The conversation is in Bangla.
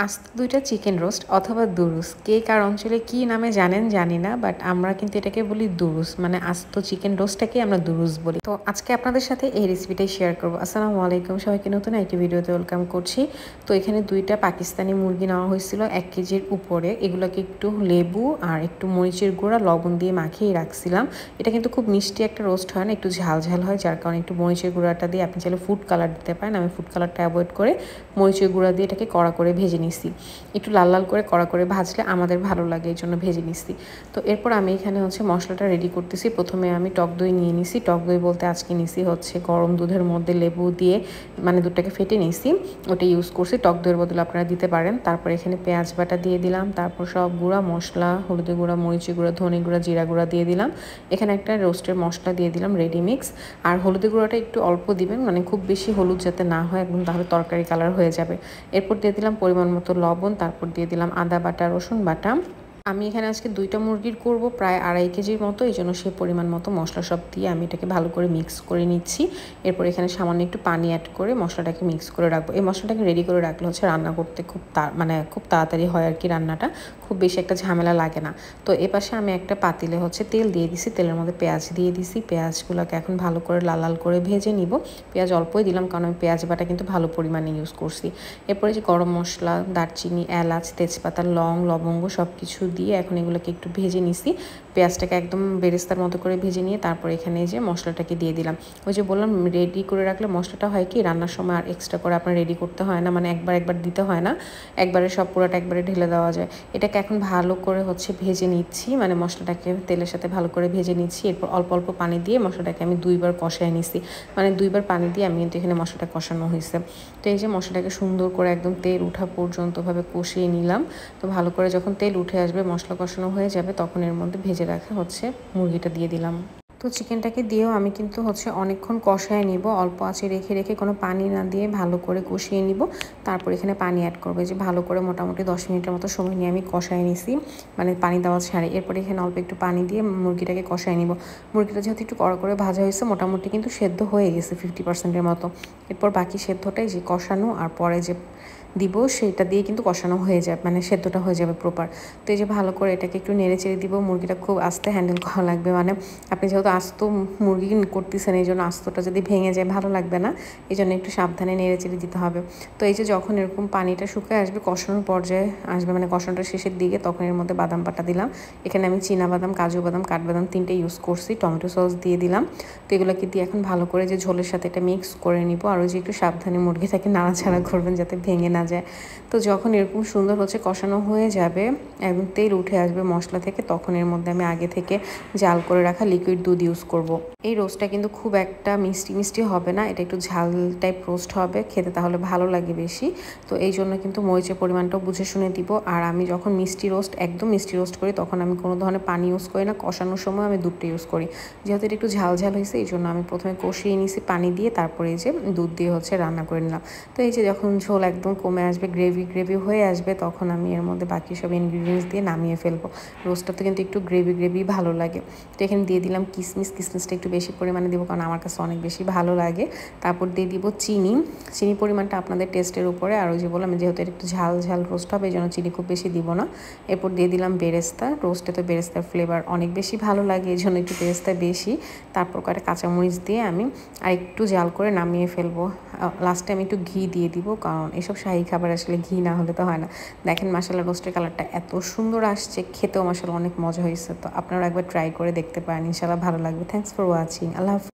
আস্ত দুইটা চিকেন রোস্ট অথবা দুরুস কে কার অঞ্চলে কি নামে জানেন জানি না, বাট আমরা কিন্তু এটাকে বলি দুরুস, মানে আস্ত চিকেন রোস্টটাকে আমরা দুরুস বলি। তো আজকে আপনাদের সাথে এই রেসিপিটাই শেয়ার করবো। আসসালামু আলাইকুম, সবাইকে নতুন একটি ভিডিওতে ওয়েলকাম করছি। তো এখানে দুইটা পাকিস্তানি মুরগি নেওয়া হয়েছিল 1 কেজির উপরে। এগুলোকে একটু লেবু আর একটু মরিচের গুঁড়া লবণ দিয়ে মাখিয়ে রাখছিলাম। এটা কিন্তু খুব মিষ্টি একটা রোস্ট হয় না, একটু ঝাল ঝাল হয়, যার কারণে একটু মরিচের গুঁড়াটা দিয়ে, আপনি চাইলে ফুড কালার দিতে পারেন, আমি ফুড কালারটা অ্যাভয়েড করে মরিচের গুঁড়া দিয়ে এটাকে কড়া করে ভেজে নিছি। একটু লাল লাল করে কড়া করে ভাজলে আমাদের ভালো লাগে, এই জন্য ভেজে নিছি। তো এরপর আমি এখানে মশলাটা রেডি করতেছি। প্রথমে আমি টক দই নিয়ে নিছি। টক দই বলতে আজকে নিছি গরম দুধের মধ্যে লেবু দিয়ে, মানে দুধটাকে ফেটে নিছি, ওটা ইউজ করছি। টক দইয়ের বদলে আপনারা দিতে পারেন। তারপর এখানে পেঁয়াজ বাটা দিয়ে দিলাম। তারপর সব গুঁড়া মশলা, হলুদের গুঁড়া, মরিচের গুঁড়া, ধনে গুঁড়া, জিরা গুঁড়া দিয়ে দিলাম। এখানে একটা রোস্টের মশলা দিয়ে দিলাম রেডি মিক্স। আর হলুদের গুঁড়াটা একটু অল্প দিবেন, মানে খুব বেশি হলুদ যাতে না হয় একদম, তাহলে তরকারি কালার হয়ে যাবে। এরপর দিয়ে দিলাম পরিমাণ মতো লবণ। তারপর দিয়ে দিলাম আদা বাটা, রসুন বাটা। আমি এখানে আজকে 2টা মুরগির করব, প্রায় 2.5 কেজির মতো, এই জন্য সেই পরিমাণ মতো মশলা সব দিয়ে আমি এটাকে ভালো করে মিক্স করে নিচ্ছি। এরপর এখানে সামান্য একটু পানি অ্যাড করে মশলাটাকে মিক্স করে রাখবো। এই মশলাটাকে রেডি করে রাখলে রান্না করতে খুব তাড়াতাড়ি হয় আর কি, রান্নাটা খুব বেশি একটা ঝামেলা লাগে না। তো এপাশে আমি একটা পাতিলে তেল দিয়ে দিছি, তেলের মধ্যে পেঁয়াজ দিয়ে দিছি। পেঁয়াজগুলোকে এখন ভালো করে লাল লাল করে ভেজে নিব। পেঁয়াজ অল্পই দিলাম, কারণ আমি পেঁয়াজ বাটা কিন্তু ভালো পরিমাণে ইউজ করছি। এরপরে গরম মশলা, দারচিনি, এলাচ, তেজপাতা, লং, লবঙ্গ সব কিছু দিয়ে এখন এগুলোকে একটু ভেজে নিছি। পেঁয়াজটাকে একদম বেরেস্তার মতো করে ভেজে নিয়ে তারপর এখানে মশলাটাকে দিয়ে দিলাম। বললাম রেডি করে রাখলে মশলাটা হয় কি, রান্নার সময় আর এক্সট্রা করে আপনার রেডি করতে হয় না, মানে একবার দিতে হয় না, একবারে সব পুরোটা একবারে ঢেলে দেওয়া যায়। এটাকে এখন ভালো করে ভেজে নিচ্ছি, মানে মশলাটাকে তেলের সাথে ভালো করে ভেজে নিচ্ছি। এরপর অল্প অল্প পানি দিয়ে মশলাটাকে আমি 2বার কষায় নিছি, মানে 2বার পানি দিয়ে আমি কিন্তু এখানে মশলাটা কষানো হয়েছে। তো এই মশলাটাকে সুন্দর করে একদম তেল উঠা পর্যন্তভাবে কষিয়ে নিলাম। তো ভালো করে যখন তেল উঠে আসবে, মশলা কষানো হয়ে যাবে, তখন এর মধ্যে ভেজে রাখা মুরগিটা দিয়ে দিলাম। তো চিকেনটাকে দিয়েও আমি কিন্তু অনেকক্ষণ কষায় নিব, অল্প আঁচে রেখে রেখে, কোনো পানি না দিয়ে ভালো করে কষিয়ে নিব। তারপর এখানে পানি অ্যাড করবো। ভালো করে মোটামুটি 10 মিনিটের মতো সময় নিয়ে আমি কষায় নিছি, মানে পানি দেওয়া ছাড়ে। এরপরে এখানে অল্প একটু পানি দিয়ে মুরগিটাকে কষায় নিব। মুরগিটা যেহেতু একটু কড়া করে ভাজা হয়েছে, মোটামুটি কিন্তু সেদ্ধ হয়ে গেছে 50%-এর মতো। এরপর বাকি সেদ্ধটাই কষানো আর পরে দিব, সেটা দিয়ে কিন্তু কষানো হয়ে যায়, মানে সেদ্ধটা হয়ে যাবে প্রপার। তো ভালো করে এটাকে একটু নেড়ে চেড়ে দিব। মুরগিটা খুব আস্তে হ্যান্ডেল করা লাগবে, মানে আপনি যেহেতু আস্ত মুরগি করতেছেন, এই জন্য আস্তটা যদি ভেঙে যায় ভালো লাগবে না, এই জন্য একটু সাবধানে নেড়ে চেড়ে দিতে হবে। তো যখন এরকম পানিটা শুকিয়ে আসবে, কষানোর পর্যায়ে আসবে, মানে কষানোটা শেষের দিকে, তখন এর মধ্যে বাদাম বাটা দিলাম। এখানে আমি চীনাবাদাম, কাজু বাদাম, কাঠবাদাম 3টে ইউজ করছি। টমেটো সস দিয়ে দিলাম। তো এগুলোকে দিয়ে এখন ভালো করে ঝোলের সাথে এটা মিক্স করে নিব। আর একটু সাবধানে মুরগিটাকে নাড়াচাড়া করবেন যাতে ভেঙে না যায়। তো যখন এরকম সুন্দর কষানো হয়ে যাবে, একদম তেল উঠে আসবে মশলা থেকে, তখন এর মধ্যে আমি আগে থেকে জাল করে রাখা লিকুইড দুধ ইউজ করব। এই রোস্টটা কিন্তু খুব একটা মিষ্টি মিষ্টি হবে না, এটা একটু ঝাল টাইপ রোস্ট হবে খেতে, তাহলে ভালো লাগে বেশি। তো এই জন্য কিন্তু মরিচের পরিমাণটাও বুঝে শুনে দিব। আর আমি যখন একদম মিষ্টি রোস্ট করি, তখন আমি কোনো ধরনের পানি ইউজ করি না। কষানোর সময় আমি দুধটা ইউজ করি, যেহেতু এটা একটু ঝাল ঝাল হয়েছে, এই জন্য আমি প্রথমে কষিয়ে নিছি পানি দিয়ে, তারপরে দুধ দিয়ে রান্না করে নিলাম। তো যখন ঝোল একদম কমে আসবে, গ্রেভি হয়ে আসবে, তখন আমি এর মধ্যে বাকি সব ইনগ্রিডিয়েন্টস দিয়ে নামিয়ে ফেলবো। রোস্টটা তো কিন্তু একটু গ্রেভি ভালো লাগে। তো এখানে দিয়ে দিলাম কিসমিসটা একটু বেশি পরিমাণে দিব, কারণ আমার কাছে অনেক বেশি ভালো লাগে। তারপর দিয়ে দিব চিনি পরিমাণটা আপনাদের টেস্টের উপরে। আর বললাম যেহেতু একটু ঝাল রোস্ট হবে, এই জন্য চিনি খুব বেশি দিব না। এরপর দিয়ে দিলাম বেরেস্তা। রোস্টে তো বেরেস্তার ফ্লেভার অনেক বেশি ভালো লাগে, এই জন্য একটু বেরেস্তা বেশি। তারপর কয়েকটা কাঁচামরিচ দিয়ে আমি আর একটু জাল করে নামিয়ে ফেলবো। লাস্টে আমি একটু ঘি দিয়ে দিব, কারণ এসব শাহী খাবার আসলে ঘি না হলে তো হয় না। দেখেন মাশাআল্লাহ, রোস্টের কালারটা এত সুন্দর আসছে, খেতেও মাশাআল্লাহ অনেক মজা হয়েছে। তো আপনারা একবার ট্রাই করে দেখতে পারেন, ইনশাআল্লাহ ভালো লাগবে। Thanks for watching. আল্লাহ হাফেজ।